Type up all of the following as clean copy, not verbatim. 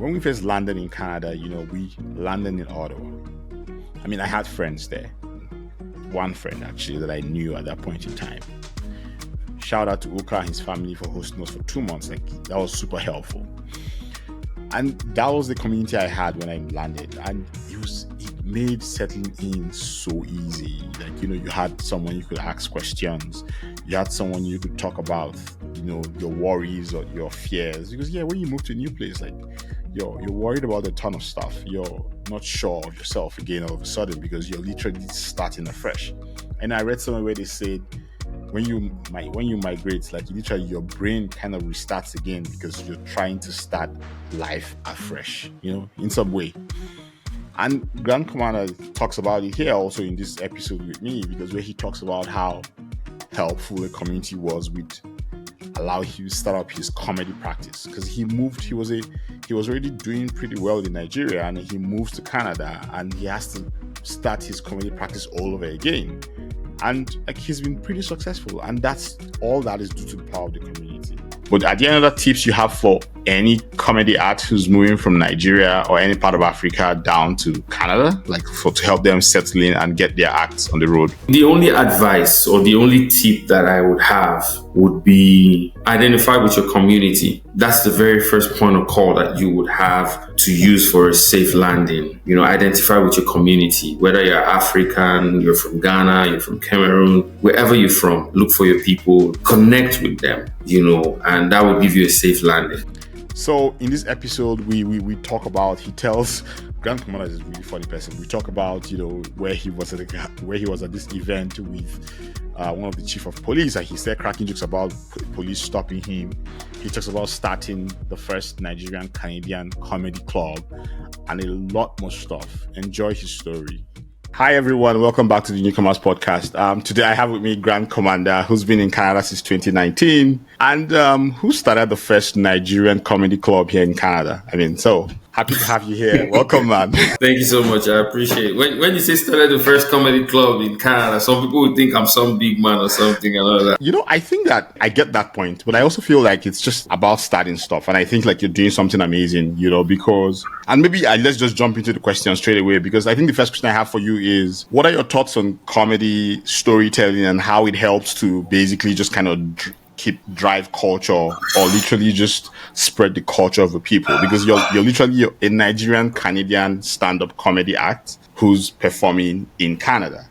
when we first landed in Canada, we landed in Ottawa. I mean, I had friends there. One friend actually that I knew at that point in time. Shout out to Uka and his family for hosting us for 2 months. That was super helpful. And that was the community I had when I landed. And it made settling in so easy. You had someone you could ask questions. You had someone you could talk about, your worries or your fears. Because when you move to a new place, you're worried about a ton of stuff. You're not sure of yourself again all of a sudden because you're literally starting afresh. And I read somewhere where they said when you migrate, literally your brain kind of restarts again because you're trying to start life afresh, in some way. And Grand Komanda talks about it here also in this episode with me, because where he talks about how helpful the community was with allow him to start up his comedy practice, because he was already doing pretty well in Nigeria, and he moves to Canada and he has to start his comedy practice all over again. And he's been pretty successful, and that's all that is due to the power of the community. But are there any other tips you have for any comedy act who's moving from Nigeria or any part of Africa down to Canada, to help them settle in and get their acts on the road? The only advice or the only tip that I would have would be identify with your community. That's the very first point of call that you would have to use for a safe landing. Identify with your community, whether you're African, you're from Ghana, you're from Cameroon, wherever you're from, look for your people, connect with them, and that will give you a safe landing. So in this episode, we talk about, he tells, Grand Komanda is a really funny person. We talk about, where he was at this event with one of the chief of police, and he started cracking jokes about police stopping him. He talks about starting the first Nigerian-Canadian comedy club and a lot more stuff. Enjoy his story. Hi everyone, welcome back to the Newcomers podcast. Today I have with me Grand Komanda, who's been in Canada since 2019 and who started the first Nigerian comedy club here in Canada. So happy to have you here. Welcome, man. Thank you so much. I appreciate it. When you say started the first comedy club in Canada, some people would think I'm some big man or something and all that. I think that I get that point, but I also feel like it's just about starting stuff. And I think you're doing something amazing, because, and maybe let's just jump into the question straight away, because I think the first question I have for you is, what are your thoughts on comedy storytelling and how it helps to basically just kind of drive culture or literally just spread the culture of the people? Because you're literally a Nigerian-Canadian stand-up comedy act who's performing in Canada.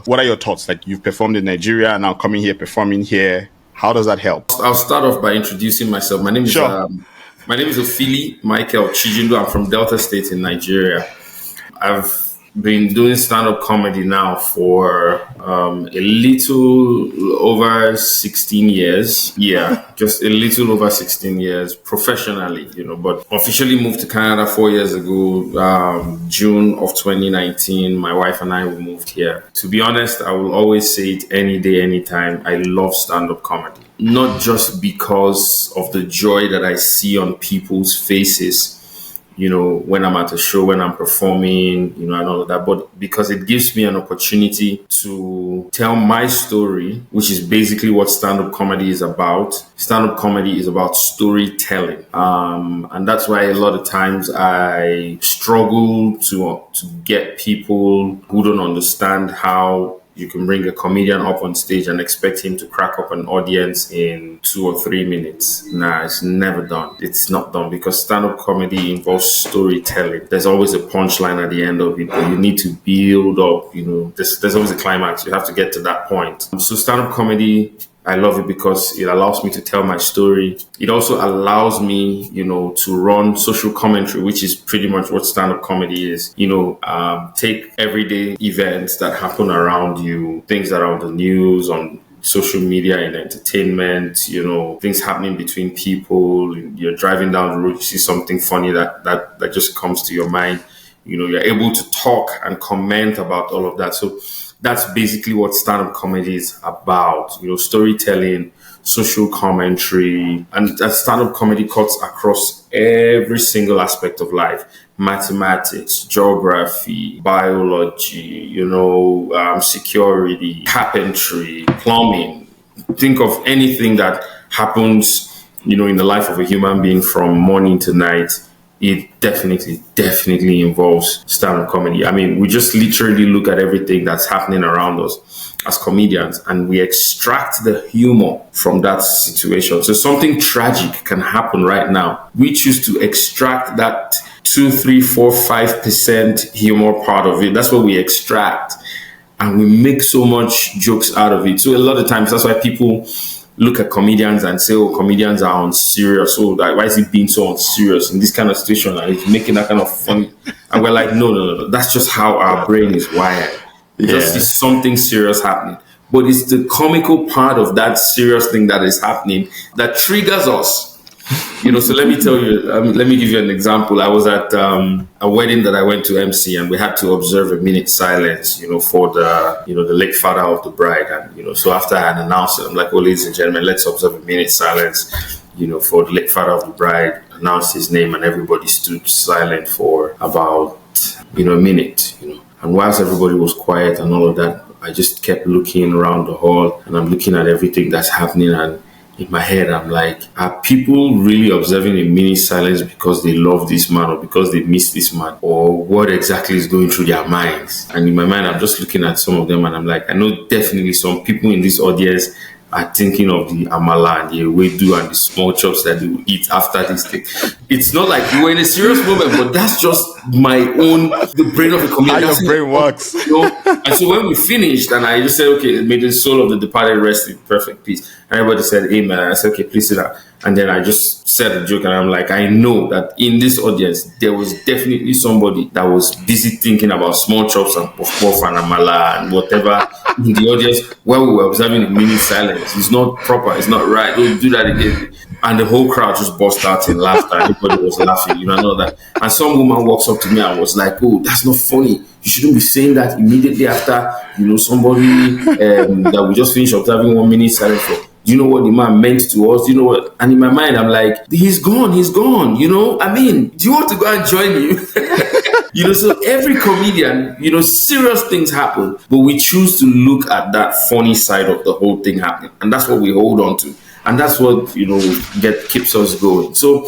What are your thoughts? You've performed in Nigeria, now coming here, performing here. How does that help? I'll start off by introducing myself. My name is Ofili Michael Chijindu. I'm from Delta State in Nigeria. I've been doing stand-up comedy now for a little over 16 years. Yeah, just a little over 16 years professionally, but officially moved to Canada 4 years ago, June of 2019. My wife and I moved here. To be honest, I will always say it any day, anytime. I love stand-up comedy. Not just because of the joy that I see on people's faces, when I'm at a show, when I'm performing, and all of that, but because it gives me an opportunity to tell my story, which is basically what stand-up comedy is about. Stand-up comedy is about storytelling. And that's why a lot of times I struggle to get people who don't understand how you can bring a comedian up on stage and expect him to crack up an audience in 2 or 3 minutes. Nah, it's never done. It's not done because stand-up comedy involves storytelling. There's always a punchline at the end of it, but you need to build up, there's always a climax. You have to get to that point. So stand-up comedy, I love it because it allows me to tell my story. It also allows me, to run social commentary, which is pretty much what stand-up comedy is. Take everyday events that happen around you, things that are on the news, on social media and entertainment, things happening between people. You're driving down the road, you see something funny that just comes to your mind. You're able to talk and comment about all of that. So that's basically what stand-up comedy is about, storytelling, social commentary, and that stand-up comedy cuts across every single aspect of life. Mathematics, geography, biology, security, carpentry, plumbing. Think of anything that happens, in the life of a human being from morning to night. it definitely involves stand-up comedy. I mean, we just literally look at everything that's happening around us as comedians and we extract the humor from that situation. So something tragic can happen right now. We choose to extract that 2, 3, 4, 5% humor part of it. That's what we extract. And we make so much jokes out of it. So a lot of times, that's why people look at comedians and say, oh, comedians are unserious. Oh, why is he being so unserious in this kind of situation? And he's making that kind of funny. And we're like, no. That's just how our brain is wired. Just is something serious happening. But it's the comical part of that serious thing that is happening that triggers us. So let me tell you, let me give you an example. I was at a wedding that I went to MC, and we had to observe a minute silence, for the late father of the bride. And, so after I had announced it, I'm like, oh, ladies and gentlemen, let's observe a minute silence, for the late father of the bride, announced his name, and everybody stood silent for about, a minute, And whilst everybody was quiet and all of that, I just kept looking around the hall, and I'm looking at everything that's happening, and in my head, I'm like, are people really observing a mini silence because they love this man or because they miss this man? Or what exactly is going through their minds? And in my mind, I'm just looking at some of them and I'm like, I know definitely some people in this audience are thinking of the amala and the ewedu and the small chops that they will eat after this thing. It's not like you were in a serious moment, but that's just the brain of a comedian. How your brain works. And so when we finished, and I just said, okay, may the soul of the departed rest in perfect peace. And everybody said, amen. I said, okay, please sit down. And then I just said a joke, and I'm like, I know that in this audience, there was definitely somebody that was busy thinking about small chops and puff puff and amala and whatever in the audience while we were observing a minute silence. It's not proper. It's not right. Don't do that again. And the whole crowd just burst out in laughter. Everybody was laughing, and all that. And some woman walks up to me and was like, oh, that's not funny. You shouldn't be saying that immediately after, somebody that we just finished observing 1 minute silence for. Do you know what the man meant to us? Do you know what? And in my mind, I'm like, he's gone. I mean, do you want to go and join him? So every comedian, serious things happen, but we choose to look at that funny side of the whole thing happening. And that's what we hold on to. And that's what, keeps us going. So,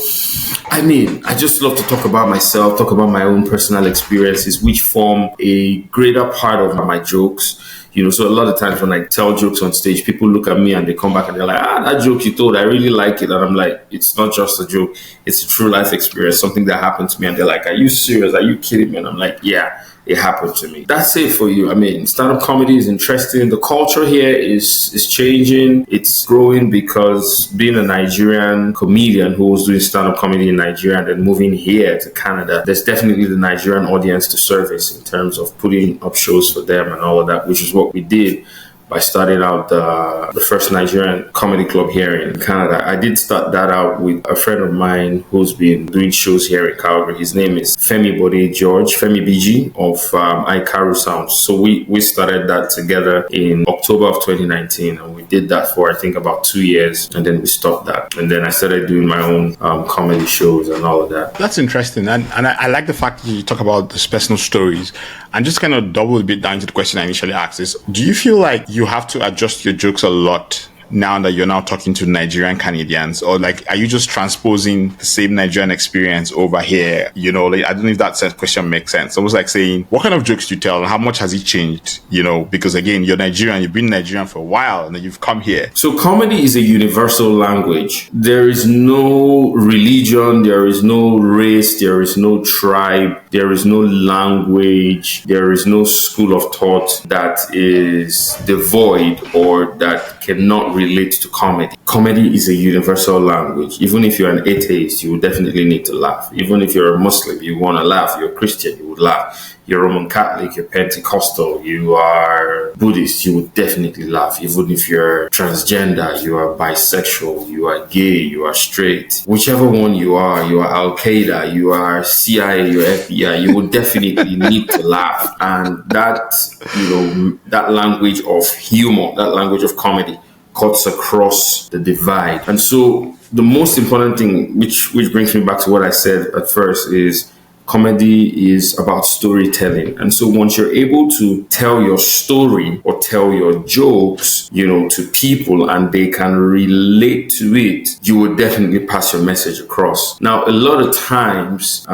I mean, I just love to talk about myself, talk about my own personal experiences, which form a greater part of my jokes. So a lot of times when I tell jokes on stage, people look at me and they come back and they're like, that joke you told, I really like it. And I'm like, it's not just a joke. It's a true life experience, something that happened to me. And they're like, are you serious? Are you kidding me? And I'm like, yeah, it happened to me. That's it for you. I mean, stand-up comedy is interesting. The culture here is changing. It's growing because being a Nigerian comedian who was doing stand-up comedy in Nigeria and then moving here to Canada, there's definitely the Nigerian audience to service in terms of putting up shows for them and all of that, which is what we did by starting out the first Nigerian comedy club here in Canada. I did start that out with a friend of mine who's been doing shows here in Calgary. His name is Femi BG of Ikaru Sounds. So we started that together in October of 2019, and we did that for I think about 2 years, and then we stopped that. And then I started doing my own comedy shows and all of that. That's interesting, and I like the fact that you talk about these personal stories. And just kind of double a bit down to the question I initially asked is, do you feel like you have to adjust your jokes a lot now that you're now talking to Nigerian Canadians, or like, are you just transposing the same Nigerian experience over here? I don't know if that question makes sense. Almost like saying, what kind of jokes do you tell and how much has it changed? Because again, you're Nigerian, you've been Nigerian for a while and then you've come here. So comedy is a universal language. There is no religion, there is no race, there is no tribe, there is no language, there is no school of thought that is devoid or that cannot relate to comedy. Comedy is a universal language. Even if you're an atheist, you will definitely need to laugh. Even if you're a Muslim, you want to laugh. You're a Christian, you would laugh. You're Roman Catholic, you're Pentecostal, you are Buddhist, you would definitely laugh. Even if you're transgender, you are bisexual, you are gay, you are straight. Whichever one you are Al-Qaeda, you are CIA, you're FBI, you would definitely need to laugh. And that, that language of humor, that language of comedy cuts across the divide. And so the most important thing, which brings me back to what I said at first, is comedy is about storytelling. And so once you're able to tell your story or tell your jokes, to people and they can relate to it, you will definitely pass your message across. Now, a lot of times,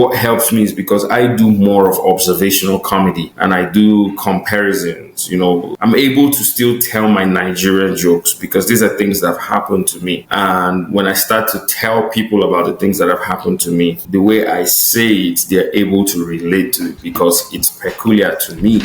what helps me is because I do more of observational comedy and I do comparisons. I'm able to still tell my Nigerian jokes because these are things that have happened to me. And when I start to tell people about the things that have happened to me, the way I say it, they're able to relate to it because it's peculiar to me,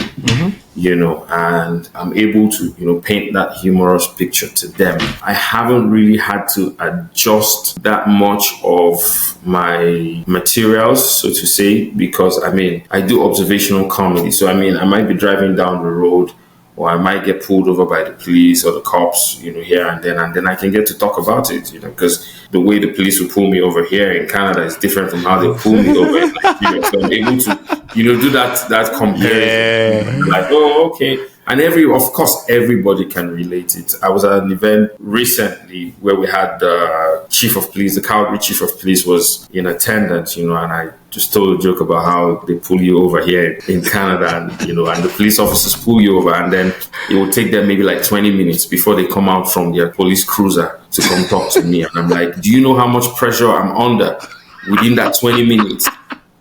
and I'm able to, paint that humorous picture to them. I haven't really had to adjust that much of my materials, so to say, because I do observational comedy. So I might be driving down the road or I might get pulled over by the police or the cops, here and then I can get to talk about it, because the way the police will pull me over here in Canada is different from how they pull me over in Nigeria. So I'm able to, do that comparison. Yeah. Like, oh, okay. And of course, everybody can relate it. I was at an event recently where we had the chief of police, the Calgary chief of police was in attendance, and I just told a joke about how they pull you over here in Canada and the police officers pull you over and then it will take them maybe like 20 minutes before they come out from their police cruiser to come talk to me. And I'm like, do you know how much pressure I'm under within that 20 minutes?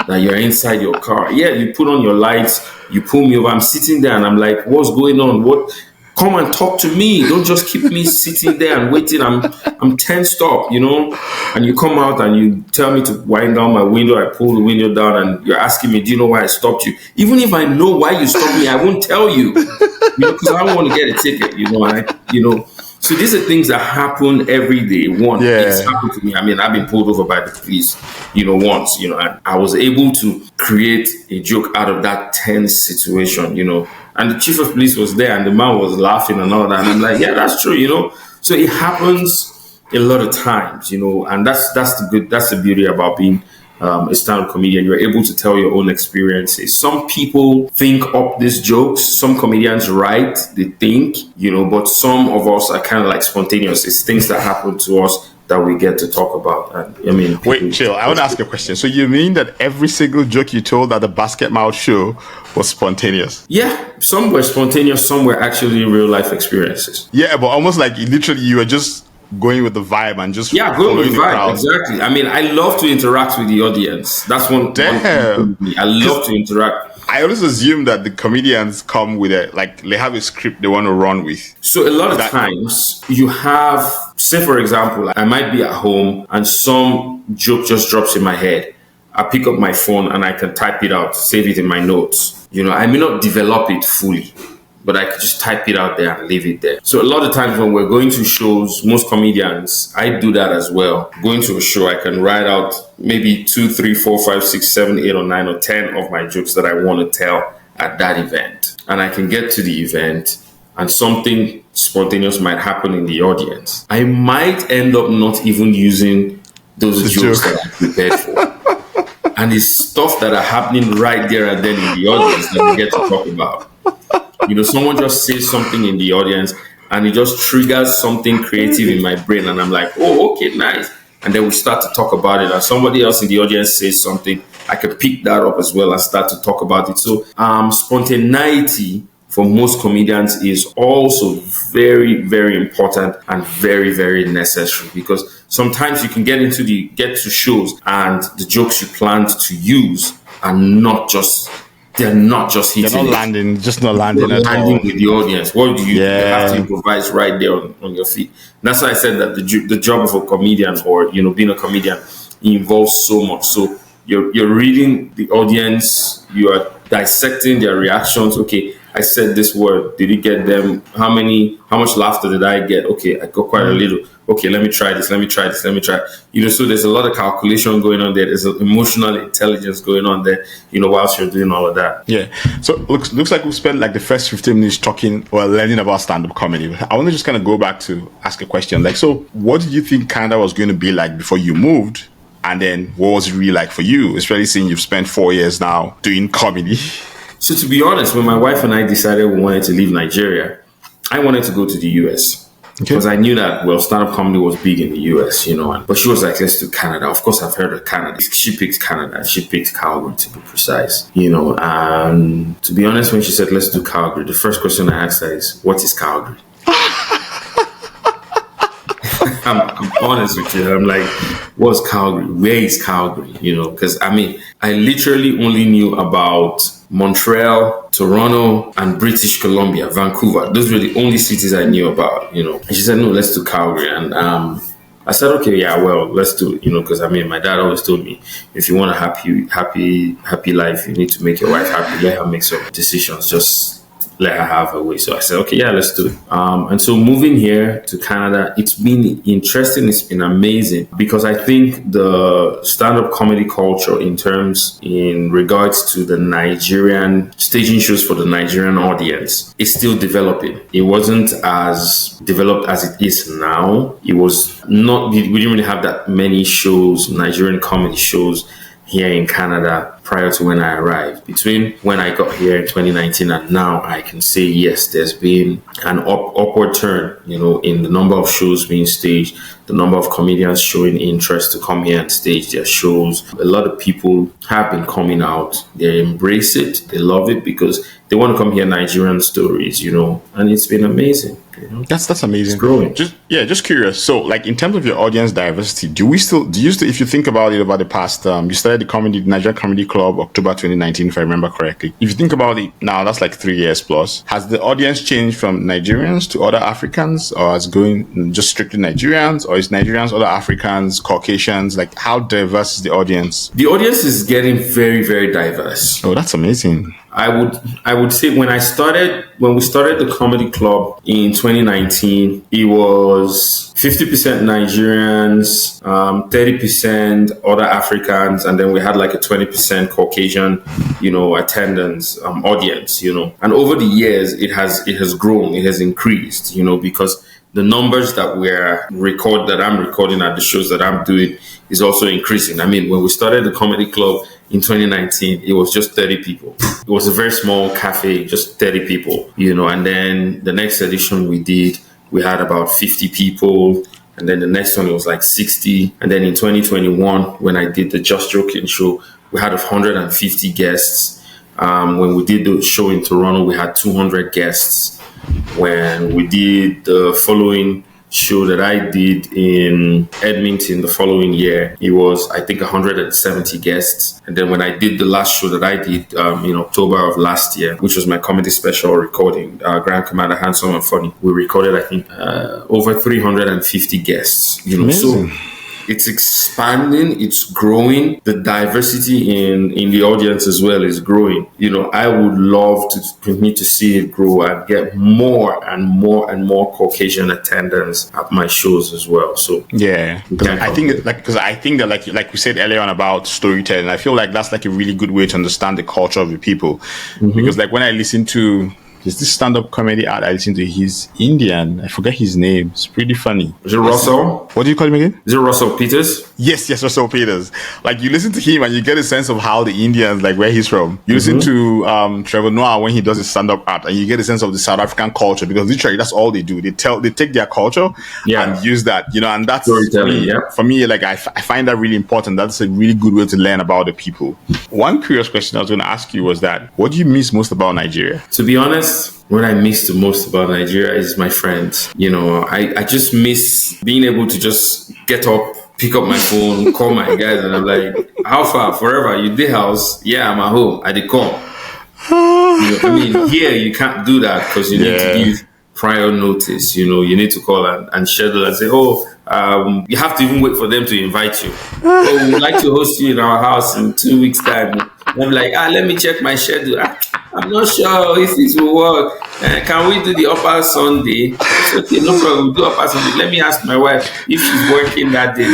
That you're inside your car. Yeah, you put on your lights, you pull me over. I'm sitting there and I'm like, what's going on? Come and talk to me. Don't just keep me sitting there and waiting. I'm tensed up, And you come out and you tell me to wind down my window. I pull the window down and you're asking me, do you know why I stopped you? Even if I know why you stopped me, I won't tell you. Because I don't want to get a ticket, So these are things that happen every day. It's happened to me. I've been pulled over by the police, once, and I was able to create a joke out of that tense situation, and the chief of police was there and the man was laughing and all that. And I'm like, yeah, that's true, So it happens a lot of times, and that's the beauty about being a stand-up comedian. You're able to tell your own experiences. Some people think up these jokes. Some comedians write, they think, but some of us are kind of like spontaneous. It's things that happen to us that we get to talk about. And wait, chill. I want to ask a question. So you mean that every single joke you told at the Basket Mouth show was spontaneous? Yeah, some were spontaneous. Some were actually real life experiences. Yeah, but almost like literally you were just going with the vibe and just going with the vibe. Crowd. Exactly. I love to interact with the audience. That's one thing for me. I love to interact. I always assume that the comedians come with they have a script they want to run with. So a lot of times you have, say for example, I might be at home and some joke just drops in my head. I pick up my phone and I can type it out, save it in my notes. I may not develop it fully, but I could just type it out there and leave it there. So a lot of times when we're going to shows, most comedians, I do that as well. Going to a show, I can write out maybe 2, 3, 4, 5, 6, 7, 8 or 9 or 10 of my jokes that I want to tell at that event. And I can get to the event and something spontaneous might happen in the audience. I might end up not even using those jokes that I prepared for. And it's stuff that are happening right there and then in the audience that we get to talk about. Someone just says something in the audience and it just triggers something creative in my brain. And I'm like, oh, okay, nice. And then we start to talk about it. And somebody else in the audience says something, I can pick that up as well and start to talk about it. So spontaneity for most comedians is also very, very important and very, very necessary necessary, because sometimes you can get to shows and the jokes you planned to use are not just hitting. They're not landing, just not landing at all. Landing with the audience. What do you do? You have to improvise right there on your feet. And that's why I said that the job of a comedian, or being a comedian, involves so much. So you're reading the audience, you are dissecting their reactions. Okay, I said this word. Did it get them? How much laughter did I get? Okay, I got quite a little. Okay, let me try this. So there's a lot of calculation going on there. There's emotional intelligence going on there, whilst you're doing all of that. Yeah. So looks like we've spent like the first 15 minutes talking or learning about stand-up comedy. I want to just kind of go back to ask a question. So what did you think Canada was going to be like before you moved? And then what was it really like for you, especially seeing you've spent 4 years now doing comedy? So to be honest, when my wife and I decided we wanted to leave Nigeria, I wanted to go to the US. Because I knew that, well, stand-up comedy was big in the US, but she was like, let's do Canada. Of course, I've heard of Canada. She picked Canada. She picked Calgary, to be precise, and to be honest, when she said, let's do Calgary, the first question I asked her is, what is Calgary? I'm honest with you. I'm like, what's Calgary? Where is Calgary? Because I literally only knew about Montreal, Toronto, and British Columbia, Vancouver. Those were the only cities I knew about, And she said, no, let's do Calgary. And I said, okay, yeah, well, let's do it, because my dad always told me, if you want a happy life, you need to make your wife happy. Let her make some decisions. Just let her have her way. So I said, okay, yeah, let's do it. And so moving here to Canada, it's been interesting. It's been amazing because I think the stand-up comedy culture in regards to the Nigerian staging shows for the Nigerian audience is still developing. It wasn't as developed as it is now. It was not, we didn't really have that many shows, Nigerian comedy shows here in Canada prior to when I arrived. Between when I got here in 2019 and now, I can say yes, there's been an upward turn, in the number of shows being staged, the number of comedians showing interest to come here and stage their shows. A lot of people have been coming out. They embrace it. They love it because they want to come hear Nigerian stories, and it's been amazing. That's amazing. It's growing. Just curious. So, like, in terms of your audience diversity, do you still, if you think about it over the past, you started the Nigerian Comedy Club October 2019, if I remember correctly. If you think about it now, that's like 3 years plus. Has the audience changed from Nigerians to other Africans, or is going just strictly Nigerians, or is Nigerians, other Africans, Caucasians? Like, how diverse is the audience? The audience is getting very, very diverse. Oh, that's amazing. I would say when we started the comedy club in 2019, it was 50% Nigerians, 30% other Africans, and then we had like a 20% Caucasian, attendance, audience, And over the years, it has grown, it has increased, because the numbers that I'm recording at the shows that I'm doing is also increasing. When we started the comedy club in 2019, it was just 30 people. It was a very small cafe, just 30 people, and then the next edition we had about 50 people. And then the next one, it was like 60. And then in 2021, when I did the Just Joking show, we had 150 guests. When we did the show in Toronto, we had 200 guests. When we did the following show that I did in Edmonton the following year, it was, I think, 170 guests. And then when I did the last show that I did in October of last year, which was my comedy special recording, Grand Komanda, Handsome and Funny, we recorded, I think, over 350 guests. Amazing. So it's expanding, it's growing. The diversity in the audience as well is growing. I would love to continue to see it grow and get more and more and more Caucasian attendance at my shows as well. So yeah, I think that like we said earlier on about storytelling, I feel like that's like a really good way to understand the culture of the people. Mm-hmm. Because like when I listen to there's this stand-up comedy art I listen to, he's Indian. I forget his name. It's pretty funny. Is it Russell? What do you call him again? Is it Russell Peters? Yes, Russell Peters. Like, you listen to him and you get a sense of how the Indians, like where he's from. You listen to Trevor Noah when he does his stand-up art, and you get a sense of the South African culture, because literally that's all they do. They take their culture and use that, and that's for me, like I find that really important. That's a really good way to learn about the people. One curious question I was going to ask you was that, what do you miss most about Nigeria? To be honest, what I miss the most about Nigeria is my friends. I just miss being able to just get up, pick up my phone, call my guys, and I'm like, how far? Forever? You did house? Yeah, I'm at home. I did call. Here you can't do that because you need to give prior notice. You need to call and schedule and say, you have to even wait for them to invite you. We'd like to host you in our house in 2 weeks' time. I'm like, let me check my schedule. I'm not sure if it will work. Can we do the upper Sunday? It's okay, no problem. We'll do upper Sunday. Let me ask my wife if she's working that day.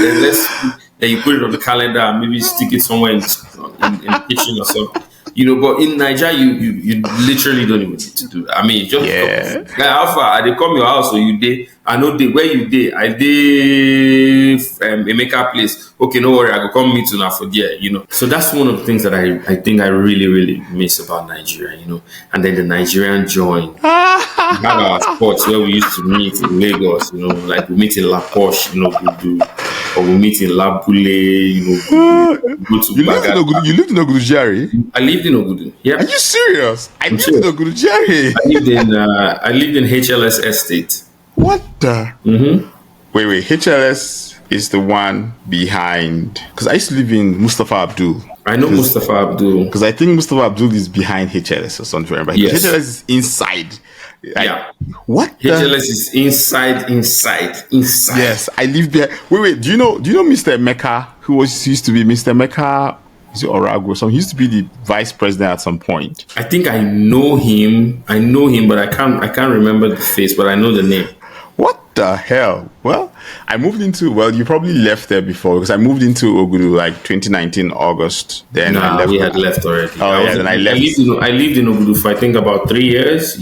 Then you put it on the calendar and maybe stick it somewhere in the kitchen or something. But in Nigeria, you literally don't even need to do that. I mean, just guy, how far? They come your house, or you day? I know where you day. I day Emeka place. Okay, no worry, I go come meet you now for there. So that's one of the things that I think I really, really miss about Nigeria. And then the Nigerian join. We have our spots where we used to meet in Lagos. Like we meet in La Poche, we do, or we meet in Labule. Go to you lived in Ogudujari? I lived in Ogudu. Yeah. Are you serious? I lived in Ogudujari. I lived in HLS Estate. What the? Mm-hmm. Wait. HLS is the one behind. Because I used to live in Mustafa Abdul. I know Mustafa Abdul. Because I think Mustafa Abdul is behind HLS or something. But yes. HLS is inside. Yeah. What? HLS is inside. Yes, I live there. Wait. Do you know Mr. Emeka, who used to be Mr. Emeka? Is it Orago? So he used to be the vice president at some point. I think I know him, but I can't remember the face, but I know the name. What the hell? Well, you probably left there before, because I moved into Ogudu like 2019 August. Then we had left already. Then I left. I lived in Ogudu for I think about 3 years.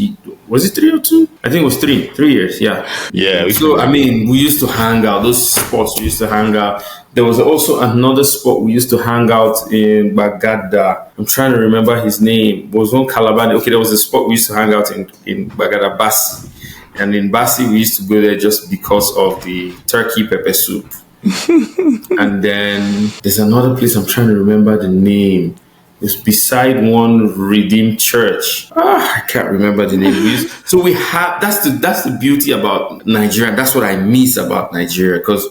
Was it 3 or 2? I think it was 3 years. Yeah. Yeah. So I mean, we used to hang out. Those spots we used to hang out. There was also another spot we used to hang out in Bagada. I'm trying to remember his name. It was on Calabar. Okay, there was a spot we used to hang out in Bagada, Basi. And in Basi, we used to go there just because of the turkey pepper soup. And then there's another place, I'm trying to remember the name. It's beside one Redeemed Church. I can't remember the name. So we have, that's the beauty about Nigeria. That's what I miss about Nigeria, because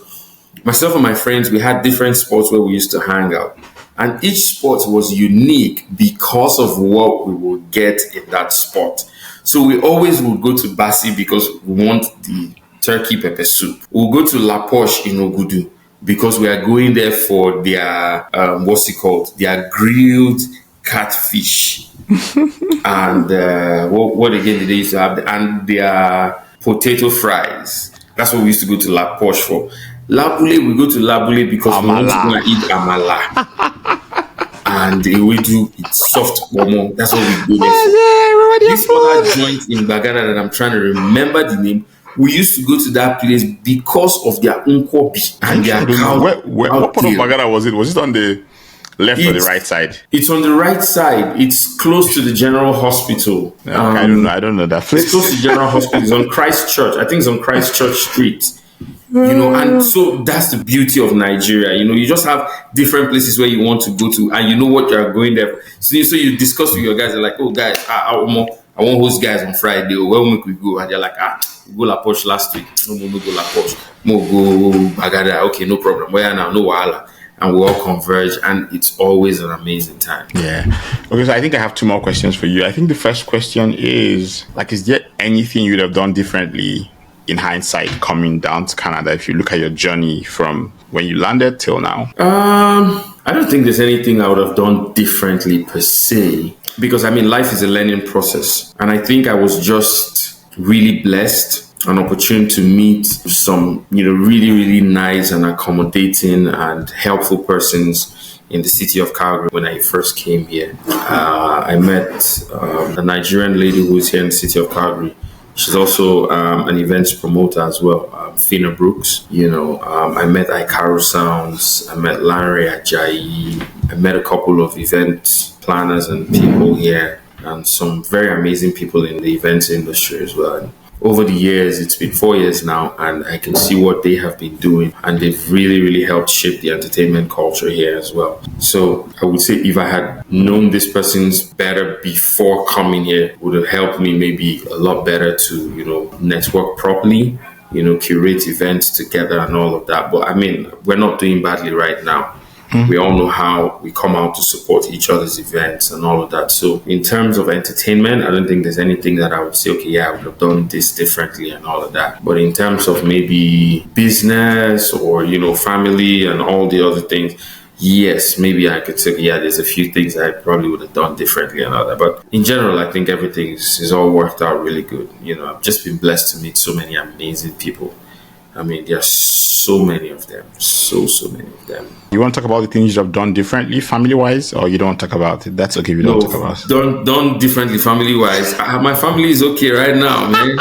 myself and my friends, we had different spots where we used to hang out. And each spot was unique because of what we would get in that spot. So we always would go to Basi because we want the turkey pepper soup. We'll go to La Poche in Ogudu because we are going there for their, their grilled catfish. And what again did they used to have? And their potato fries. That's what we used to go to La Poche for. Labule, we go to Labule because we want to go and eat amala. And we do it's soft momo. That's what we go there for. This other joint in Bagada that I'm trying to remember the name, we used to go to that place because of their unkobi and their cow. What part of Bagada was it? Was it on the left or the right side? It's on the right side. It's close to the General Hospital. I don't know that place. It's close to General Hospital. It's on Christ Church. I think it's on Christ Church Street. And so that's the beauty of Nigeria. You just have different places where you want to go to, and you know what you are going there. So you discuss with your guys. They're like, "Oh, guys, I want those guys on Friday. Where will we go?" And they're like, we go La Poche last week. No, go La Poche. No, go Bagada. Okay, no problem. Where now? No wahala. And we all converge, and it's always an amazing time. Yeah. Okay, so I think I have 2 more questions for you. I think the first question is there anything you would have done differently in hindsight coming down to Canada, if you look at your journey from when you landed till now? I don't think there's anything I would have done differently per se, because life is a learning process. And I think I was just really blessed, an opportunity to meet some, really, really nice and accommodating and helpful persons in the city of Calgary when I first came here. I met a Nigerian lady who is here in the city of Calgary. She's also an events promoter as well, Fina Brooks. I met Ikaru Sounds, I met Larry Ajayi, I met a couple of event planners and people here, and some very amazing people in the events industry as well. And over the years, it's been 4 years now, and I can see what they have been doing, and they've really, really helped shape the entertainment culture here as well. So I would say if I had known these persons better before coming here, it would have helped me maybe a lot better to, network properly, curate events together and all of that. But we're not doing badly right now. We all know how we come out to support each other's events and all of that. So in terms of entertainment, I don't think there's anything that I would say, okay, I would have done this differently and all of that. But in terms of maybe business or, family and all the other things, yes, maybe I could say, there's a few things I probably would have done differently and all that. But in general, I think everything is all worked out really good. I've just been blessed to meet so many amazing people. They're so many of them. So many of them. You want to talk about the things you have done differently, family-wise, or you don't want to talk about it? That's okay if you don't talk about it. Done differently, family-wise. My family is okay right now, man.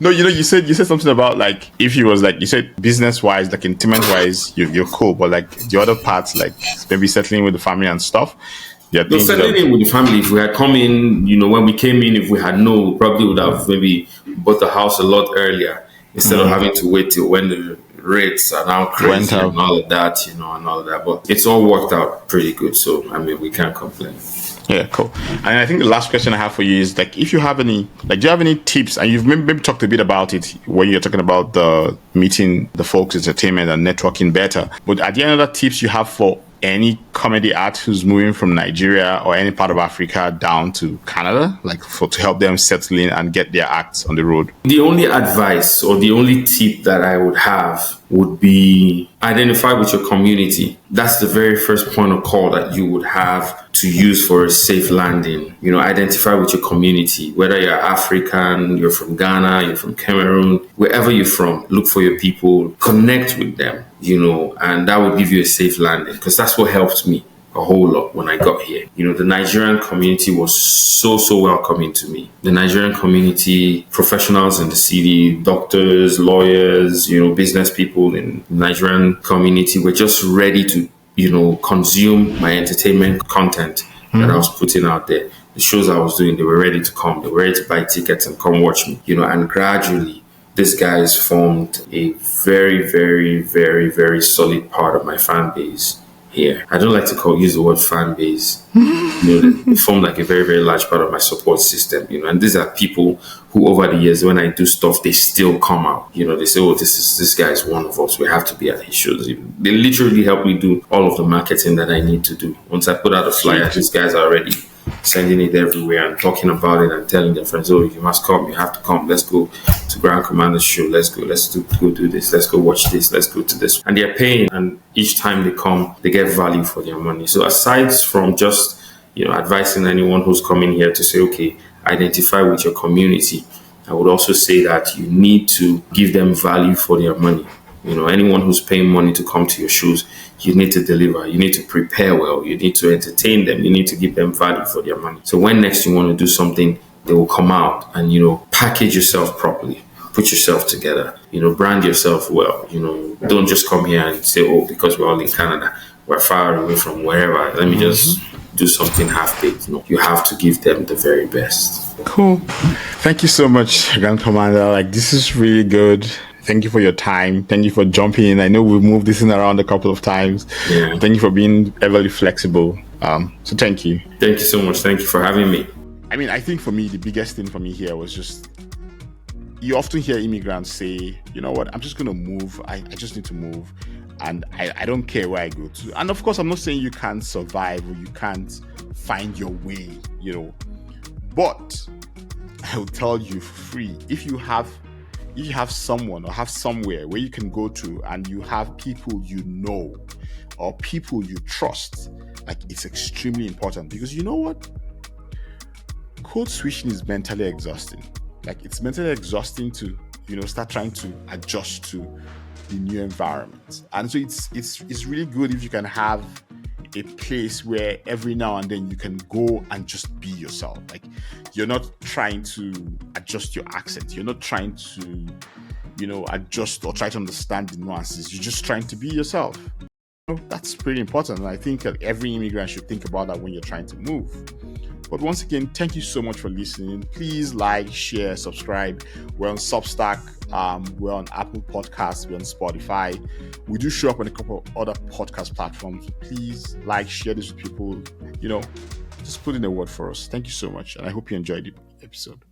No, you said something about like if you was like you said business-wise, like intimate-wise, you're cool, but like the other parts, like maybe settling with the family and stuff. Yeah, no, settling in with the family. If we had come in, when we came in, if we had known, we probably would have maybe bought the house a lot earlier instead of having to wait till when the rates are now crazy and all of that, and all of that. But it's all worked out pretty good. So, we can't complain. Yeah, cool. And I think the last question I have for you is like, if you have any, like, do you have any tips? And you've maybe talked a bit about it when you're talking about the meeting the folks, entertainment and networking better. But are there any other tips you have for any comedy artist who's moving from Nigeria or any part of Africa down to Canada, like to help them settle in and get their acts on the road? The only advice or the only tip that I would have would be identify with your community. That's the very first point of call that you would have to use for a safe landing. Identify with your community, whether you're African, you're from Ghana, you're from Cameroon, wherever you're from, look for your people, connect with them, and that would give you a safe landing, because that's what helped me a whole lot when I got here. The Nigerian community was so welcoming to me. The Nigerian community, professionals in the city, doctors, lawyers, business people in the Nigerian community were just ready to, consume my entertainment content that I was putting out there. The shows I was doing, they were ready to come. They were ready to buy tickets and come watch me, and gradually this guy has formed a very, very, very, very solid part of my fan base here. I don't like to use the word fan base. They form like a very, very large part of my support system, and these are people who over the years, when I do stuff, they still come out. They say, oh, this guy is one of us. We have to be at his shows. They literally help me do all of the marketing that I need to do. Once I put out a flyer, these guys are already sending it everywhere and talking about it and telling their friends, oh, you must come, you have to come. Let's go to Grand Komanda's show. Let's go do this. Let's go watch this. Let's go to this. And they're paying, and each time they come, they get value for their money. So aside from just, advising anyone who's coming here to say, okay, identify with your community, I would also say that you need to give them value for their money. Anyone who's paying money to come to your shows, you need to deliver. You need to prepare well. You need to entertain them. You need to give them value for their money. So when next you want to do something, they will come out and, package yourself properly. Put yourself together. Brand yourself well. Don't just come here and say, oh, because we're all in Canada, we're far away from wherever. Let me just do something half-baked. You have to give them the very best. Cool. Thank you so much, Grand Komanda. This is really good. Thank you for your time. Thank you for jumping in. I know we've moved this in around a couple of times. Yeah. Thank you for being everly flexible. So thank you. Thank you so much. Thank you for having me. I think for me, the biggest thing for me here was just, you often hear immigrants say, you know what, I'm just going to move. I just need to move. And I don't care where I go to. And of course, I'm not saying you can't survive or you can't find your way, But I will tell you for free, if you have someone or have somewhere where you can go to and you have people or people you trust, it's extremely important, because you know what? Code switching is mentally exhausting. It's mentally exhausting to, start trying to adjust to the new environment. And so it's really good if you can have a place where every now and then you can go and just be yourself. You're not trying to adjust your accent. You're not trying to, adjust or try to understand the nuances. You're just trying to be yourself. That's pretty important. And I think that every immigrant should think about that when you're trying to move. But once again, thank you so much for listening. Please like, share, subscribe. We're on Substack. We're on Apple Podcasts. We're on Spotify. We do show up on a couple of other podcast platforms. Please like, share this with people. Just put in a word for us. Thank you so much. And I hope you enjoyed the episode.